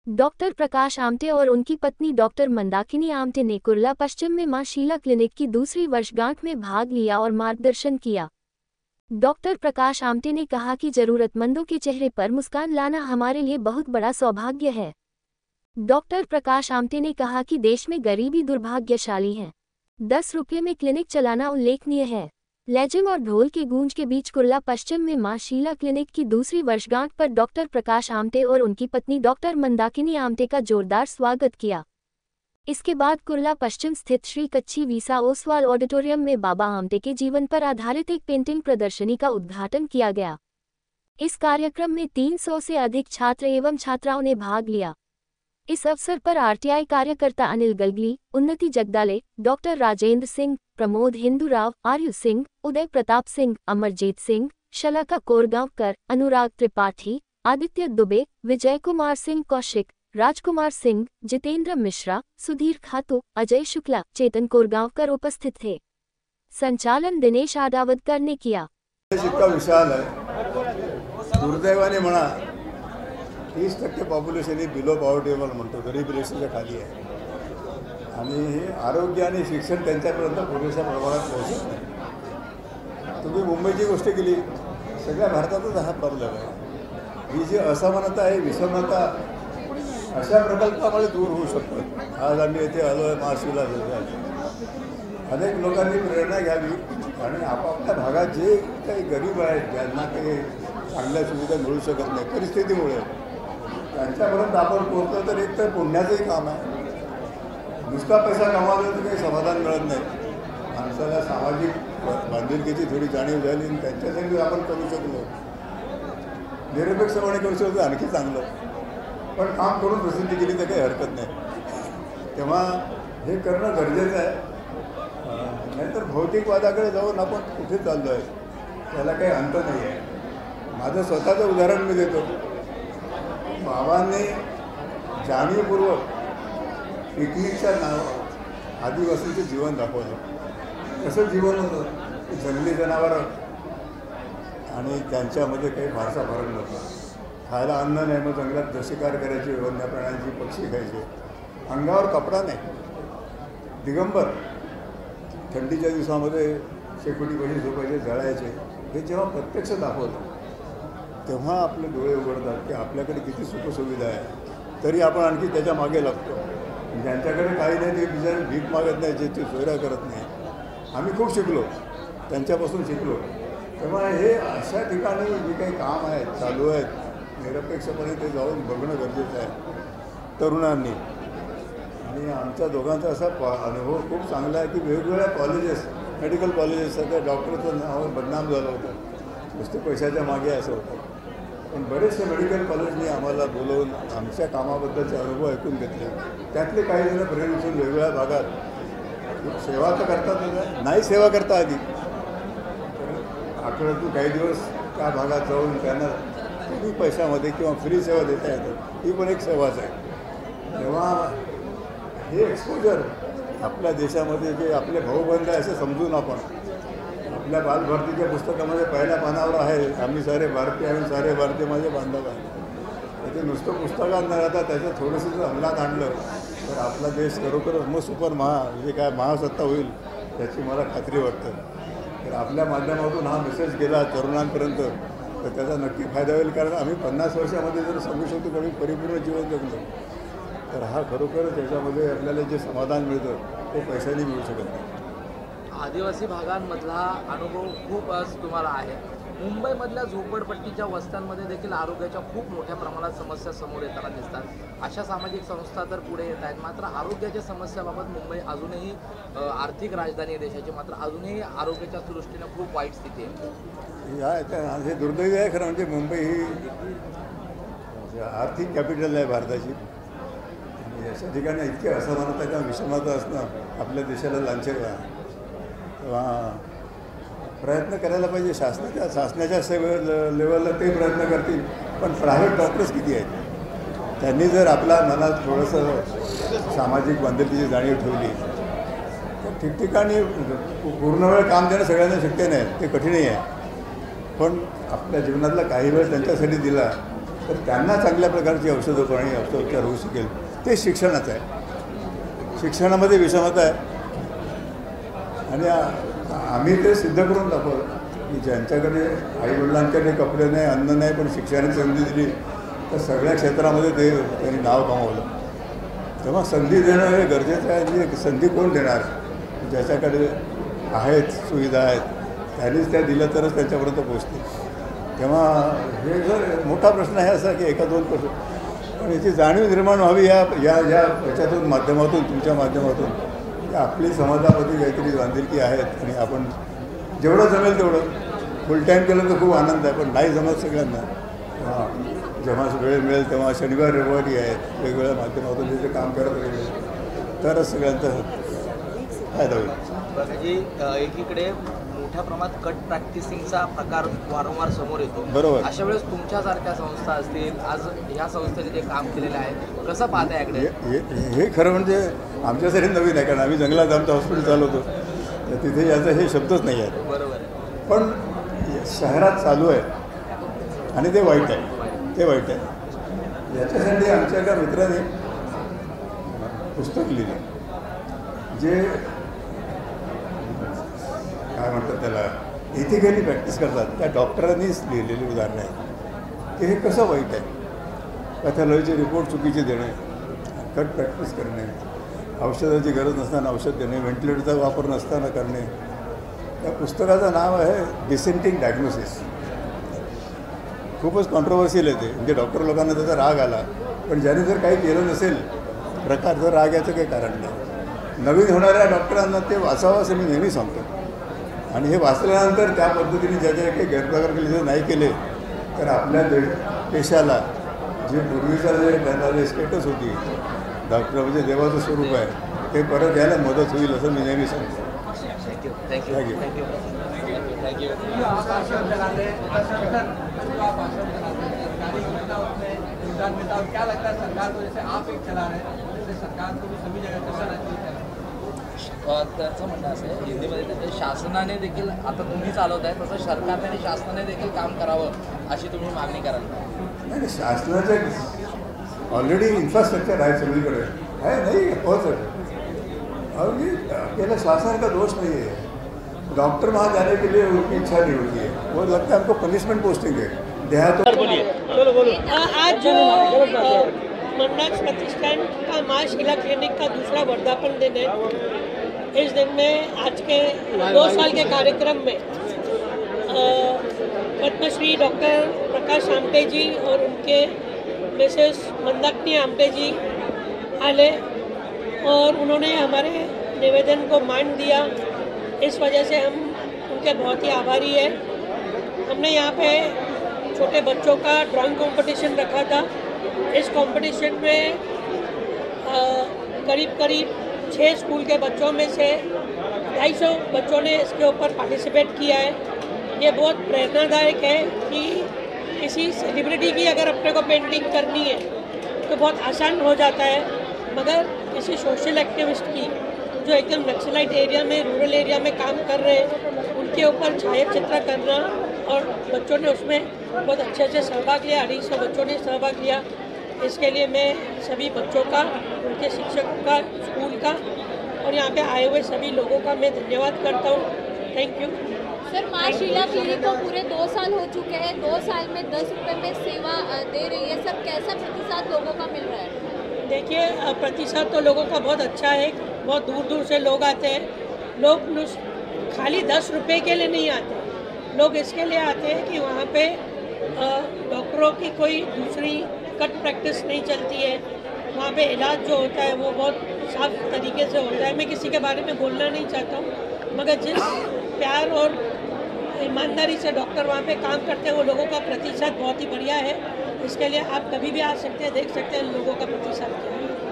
Doctor Prakash Amte और उनकी पत्नी डॉक्टर मंदाकिनी आमटे ने कुर्ला पश्चिम में मां शीला क्लिनिक की दूसरी वर्षगांठ में भाग लिया और मार्गदर्शन किया। डॉक्टर प्रकाश आमटे ने कहा कि जरूरतमंदों के चेहरे पर मुस्कान लाना हमारे लिए बहुत बड़ा सौभाग्य है। डॉक्टर प्रकाश आमटे ने कहा कि देश में गरीबी दुर्भाग्यशाली है। 10 रुपये में क्लिनिक चलाना उल्लेखनीय है। लेजिम और ढोल के गूंज के बीच कुर्ला पश्चिम में मां शीला क्लिनिक की दूसरी वर्षगांठ पर डॉक्टर प्रकाश आमटे और उनकी पत्नी डॉक्टर मंदाकिनी आमटे का जोरदार स्वागत किया। इसके बाद कुर्ला पश्चिम स्थित श्री कच्छी वीसा ओसवाल ऑडिटोरियम में बाबा आमटे के जीवन पर आधारित एक पेंटिंग प्रदर्शनी का उद्घाटन किया गया। इस कार्यक्रम में 300 से अधिक छात्र एवं छात्राओं ने भाग लिया। इस अवसर पर आरटीआई कार्यकर्ता अनिल गलगली, उन्नति जगदाले, डॉक्टर राजेंद्र सिंह, प्रमोद हिंदूराव, आर्यु सिंह, उदय प्रताप सिंह, अमरजीत सिंह, शलाका कोरगांवकर, अनुराग त्रिपाठी, आदित्य दुबे, विजय कुमार सिंह कौशिक, राजकुमार सिंह, जितेंद्र मिश्रा, सुधीर खातू, अजय शुक्ला, चेतन कोरगांवकर उपस्थित थे। संचालन दिनेश आडावदकर ने किया। विशाल है, दुर्दैवाने म्हणा 30% पॉप्युलेशन ही बिलो पॉवर्टी लेवल म्हणतो, गरीब रेषेच्या खाली आहे आणि आरोग्य आणि शिक्षण त्यांच्यापर्यंत पुरेशा प्रमाणात पोहोचत नाही। तुम्ही मुंबईची गोष्ट केली, सगळ्या भारतातच हा प्रॉब्लेम आहे। ही जी असमानता आहे, विषमता अशा प्रकल्पामुळे दूर होऊ शकतात। आज आम्ही येथे आलो आहे महाशिला अनेक लोकांनी प्रेरणा घ्यावी आणि आपापल्या भागात जे काही गरीब आहेत, ज्यांना काही चांगल्या सुविधा मिळू शकत नाही परिस्थितीमुळे, त्यांच्यापर्यंत आपण पोहोचलो तर एक तर पुण्याचंही काम आहे। नुसता पैसा कमावला तर काही समाधान मिळत नाही। माणसाला सामाजिक बांधिलकीची थोडी जाणीव झाली आणि त्यांच्यासाठी आपण करू शकलो, निरपेक्षपणे करू शकलो आणखी चांगलं। पण काम करून प्रसिद्धी केली तर काही हरकत नाही। तेव्हा हे करणं गरजेचं आहे, नाहीतर भौतिकवादाकडे जाऊन आपण कुठे चाललो आहे त्याला काही अंत नाही आहे। माझं स्वतःचं उदाहरण मी देतो। बाबांनी जाणीवपूर्वक पिकनिकच्या नावावर आदिवासींचं जीवन दाखवलं। कसं जीवन होतं, जंगली जनावरं आणि त्यांच्यामध्ये काही फारसा फरक नव्हता। खायला अन्न नाही, मग जंगलात शिकार करायची, वन्य प्राण्यांची, पक्षी खायचे, अंगावर कपडा नाही, दिगंबर, थंडीच्या दिवसामध्ये शेकोटीपाशी झोपायचे, जळायचे। हे जेव्हा प्रत्यक्ष दाखवलं तेव्हा आपले डोळे उघडतात की आपल्याकडे किती सुखसुविधा आहे, तरी आपण आणखी त्याच्या मागे लागतो। ज्यांच्याकडे काही नाही ते बिचारे भीक मागत नाही, जे ते सोयरा करत नाही। आम्ही खूप शिकलो, त्यांच्यापासून शिकलो। तेव्हा हे अशा ठिकाणी जे काही काम आहेत, चालू आहेत, निरपेक्षपणे ते जाऊन बघणं गरजेचं आहे तरुणांनी। आणि आमच्या दोघांचा असा अनुभव खूप चांगला आहे की वेगवेगळ्या कॉलेजेस, मेडिकल कॉलेजेस, सध्या डॉक्टरचं नाव बदनाम झालं होतं, नुसतं पैशाच्या मागे असं होतं। पण बरेचसे मेडिकल कॉलेजनी आम्हाला बोलवून आमच्या कामाबद्दलचे अनुभव ऐकून घेतले। त्यातले काही जण प्रेरित होऊन वेगवेगळ्या भागात सेवा तर करतात, नाही सेवा करता आधी आठवड्यातून काही दिवस त्या भागात जाऊन त्यांना कमी पैशामध्ये किंवा फ्री सेवा देता येते, ही पण एक सेवाच आहे। तेव्हा हे एक्सपोजर आपल्या देशामध्ये जे आपले भाऊबंद आहे असं समजून आपण आपल्या बालभारतीच्या पुस्तकामध्ये पहिल्या पानावर आहे, आम्ही सारे भारतीय आणि सारे भारतीय माझे बांधव आहे। ते नुसतं पुस्तकात न राहता त्याचं थोडंसं जर अंमलात आणलं तर आपला देश खरोखरच मग सुपर जे काय महासत्ता होईल त्याची मला खात्री वाटते। तर आपल्या माध्यमातून हा मेसेज गेला तरुणांपर्यंत तर त्याचा नक्की फायदा होईल, कारण आम्ही 50 वर्षामध्ये जर समजू शकतो की आम्ही परिपूर्ण जीवन जगलो तर हा खरोखर त्याच्यामध्ये आपल्याला जे समाधान मिळतं ते पैशाने मिळू शकत नाही। आदिवासी भागांमधला अनुभव खूप आज तुम्हाला आहे। मुंबईमधल्या झोपडपट्टीच्या वस्त्यांमध्ये देखील आरोग्याच्या खूप मोठ्या प्रमाणात समस्या समोर येताना दिसतात। अशा सामाजिक संस्था तर पुढे येत आहेत, मात्र आरोग्याच्या समस्याबाबत मुंबई अजूनही आर्थिक राजधानी आहे देशाची, मात्र अजूनही आरोग्याच्या दृष्टीने खूप वाईट स्थिती आहे। हे दुर्दैवी आहे खरं म्हणजे। मुंबई ही आर्थिक कॅपिटल आहे भारताची आणि अशा ठिकाणी इतकी असमानता किंवा विषमता असणं आपल्या देशाला लांछन आहे। तेव्हा प्रयत्न करायला पाहिजे शासनाच्या लेवलला ते प्रयत्न करतील, पण प्रायव्हेट डॉक्टर्स किती आहेत, त्यांनी जर आपल्या मनात थोडंसं सामाजिक बांधिलकीची जाणीव ठेवली तर ठिकठिकाणी पूर्ण वेळ काम देणं सगळ्यांना शक्य नाही, ते कठीणही आहे। पण आपल्या जीवनातला काही वेळ त्यांच्यासाठी दिला तर त्यांना चांगल्या प्रकारची औषधं आणि औषधोपचार होऊ शकेल ते शिक्षणाचं आहे. शिक्षणामध्ये विषमता आहे आणि आम्ही ते सिद्ध करून दाखवलं की ज्यांच्याकडे आईवडिलांकडे कपडे नाही, अन्न नाही, पण शिक्षणाची संधी दिली तर सगळ्या क्षेत्रामध्ये त्यांनी नाव कमावलं. तेव्हा संधी देणं हे गरजेचं आहे. म्हणजे संधी कोण देणार? ज्याच्याकडे आहेत, सुविधा आहेत, त्यांनीच त्या दिल्या तरच त्यांच्यापर्यंत पोचतील. तेव्हा हे जर मोठा प्रश्न आहे असा की एका दोन प्रश्न, पण याची जाणीव निर्माण व्हावी याच्यातून माध्यमातून, तुमच्या माध्यमातून, की आपली समाजामध्ये काहीतरी बांधिलकी आहेत आणि आपण जेवढं जमेल तेवढं फुल टाईम केलं तर खूप आनंद आहे, पण नाही जमत सगळ्यांना. जेव्हा वेळ मिळेल तेव्हा शनिवार रविवारी आहेत वेगवेगळ्या माध्यमातून जे काम करत राहिले तरच सगळ्यांचा फायदा होईल. जी एकीकडे मोठ्या प्रमाणात कट प्रॅक्टिसिंगचा प्रकार वारंवार समोर येतो. बरोबर. अशा वेळेस तुमच्यासारख्या संस्था असतील, आज ह्या संस्थेने जे काम केलेलं आहे कसं पाहता याकडे? हे खरं म्हणजे आमच्यासाठी नवीन आहे, कारण आम्ही जंगलात आमचं हॉस्पिटल चालवतो तर तिथे याचा हे शब्दच नाही आहेत. बरोबर. पण शहरात चालू आहे आणि ते वाईट आहे, ते वाईट आहे. याच्यासाठी आमच्या एका मित्राने पुस्तक लिहिलं जे काय म्हणतात त्याला इथिकली प्रॅक्टिस करतात, त्या डॉक्टरांनीच लिहिलेली उदाहरणं आहेत की हे कसं वाईट आहे. पॅथॉलॉजीचे रिपोर्ट चुकीचे देणे, कट प्रॅक्टिस करणे, औषधाची गरज नसताना औषध देणे, व्हेंटिलेटरचा वापर नसताना करणे. त्या पुस्तकाचं नाव आहे डिसेंटिंग डायग्नोसिस. खूपच कॉन्ट्रोवर्शियल आहे ते, म्हणजे डॉक्टर लोकांना त्याचा राग आला, पण ज्याने जर काही केलं नसेल प्रकार जर राग याचं काही कारण नाही. नवीन होणाऱ्या डॉक्टरांना ते वाचावं असं मी नेहमी सांगतो. आणि हे वाचल्यानंतर त्या पद्धतीने ज्याच्या काही गैरप्रकार केले जर नाही केले तर आपल्या पेशाला जे पूर्वीचा जे त्यांना स्टेटस होती, डॉक्टर म्हणजे देवाचं स्वरूप आहे, ते परत यायला मदत होईल असं मी नेहमी सांगतो. थँक्यू. क्या लगता है सरकार को, जैसे आप एक चला रहे हैं, जैसे सरकार को भी सभी जगह चलना चाहिए? त्याचं म्हणणं असं आहे हिंदीमध्ये त्याचे शासनाने देखील, आता तुम्ही चालवत आहे तसं सरकारने आणि शासनाने देखील काम करावं अशी तुम्ही मागणी कराल? नाही, शासनाचं ऑलरेडी इन्फ्रास्ट्रक्चर आहे सगळीकडे आहे, नाही होत अभी अकेला शासन का दोष नहीं है. डॉक्टर वहाँ जाने के लिए उनकी इच्छा नहीं होती है, वो लगता है हमको पनिशमेंट पोस्टिंग है. देहातों आज जो मंडाक्स प्रतिष्ठान का माँ शीला क्लिनिक का दूसरा वर्धापन दिन है, इस दिन में आज के 2 साल के कार्यक्रम में पद्मश्री डॉक्टर प्रकाश आमटे जी और उनके मिसेस मंदाकिनी आमटे जी आए और उन्होंने हमारे निवेदन को मान दिया. इस वजह से हम उनके बहुत ही आभारी हैं. हमने यहाँ पे छोटे बच्चों का ड्राइंग कंपटीशन रखा था. इस कंपटीशन में करीब 6 स्कूल के बच्चों में से 250 बच्चों ने इसके ऊपर पार्टिसिपेट किया है. ये बहुत प्रेरणादायक है कि किसी सेलिब्रिटी की अगर अपने को पेंटिंग करनी है तो बहुत आसान हो जाता है, मगर किसी सोशल एक्टिविस्ट की जो एकदम नक्सलाइट एरिया में, रूरल एरिया में काम कर रहे हैं, उनके ऊपर छायाचित्र करना, और बच्चों ने उसमें बहुत अच्छे से सहभाग लिया. 250 बच्चों ने सहभाग लिया. इसके लिए मैं सभी बच्चों का, उनके शिक्षकों का, स्कूल का और यहाँ पे आए हुए सभी लोगों का मैं धन्यवाद करता हूँ. Thank you. सर, माँ शीला क्लिनिक को पूरे 2 साल हो चुके हैं. 2 साल में 10 रुपये में सेवा दे रही है. सर, कैसा प्रतिसाद लोगों का मिल रहा है? देखिए, प्रतिसाद तो लोगों का बहुत अच्छा है. बहुत दूर दूर से लोग आते हैं. लोग खाली 10 रुपये के लिए नहीं आते, लोग इसके लिए आते हैं कि वहाँ पे डॉक्टरों की कोई दूसरी कट प्रैक्टिस नहीं चलती है. वहाँ पे इलाज जो होता है वो बहुत साफ तरीके से होता है. मैं किसी के बारे में बोलना नहीं चाहता हूँ, मगर जिस प्यार और ईमानदारी से डॉक्टर वहाँ पे काम करते हैं वो लोगों का प्रतिशत बहुत ही बढ़िया है. इसके लिए आप कभी भी आ सकते हैं, देख सकते हैं लोगों का प्रतिशत क्या है.